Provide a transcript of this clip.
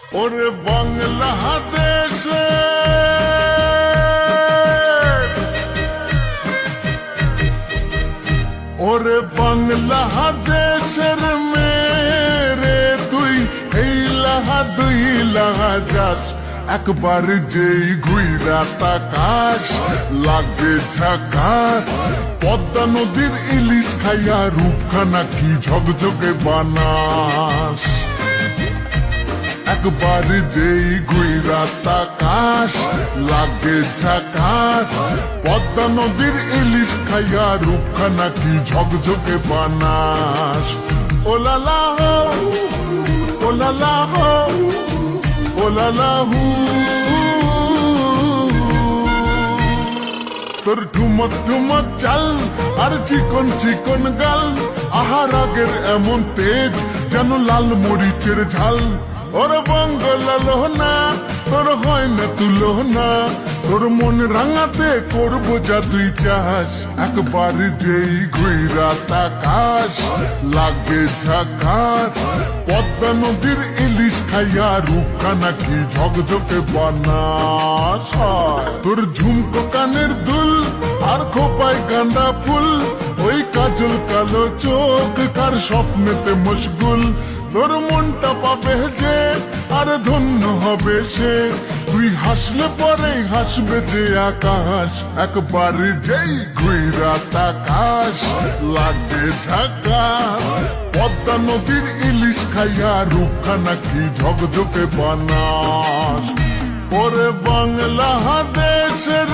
ওরে বাংলাদেশে ওরে বাংলাদেশের মেরে তুই এই লাহা দুই লাহা যাস একবার যেই ঘুইরা তাকাস লাগে ঝাকাস পদ্মা নদীর ইলিশ খাইয়া রূপখানা কি ঝকঝকে বানাস একবার যেই ঘুইরা তাকাস লাগে ঝাকাস পদ্মা নদীর ইলিশ খাইয়া রূপখানা কি ঝকঝকে বানাস ওলালা হো ওলালা হো ওলালা হু তোর ঠুমক ঠুমক চাল আর চিকন চিকন গাল আহার আগের এমন তেজ যেন লাল মরিচের ঝাল ওর বঙ্গলালো না তোর হয় না তুলো না তোর মন রাঙাতে করবো যা তুই চাস একবার যেই ঘুইরা তাকাস লাগে ঝাকাস পদ্মা নদীর ইলিশ খাইয়া রূপখানা কি ঝকঝকে বানাস তোর ঝুমকো কানের দুল আর খোপায় গাঁদা ফুল ওই কাজল কালো চোখ কার স্বপ্নেতে মশগুল তোর মনটা পাবে যে আর ধন্য হবে সে তুই হাসলে পরে হাসবে যে আকাশ একবার যেই ঘুইরা তাকাস লাগে ঝাকাস পদ্মা নদীর ইলিশ খাইয়া রূপখানা কি ঝকঝকে বানাস ওরে বাংলাদেশের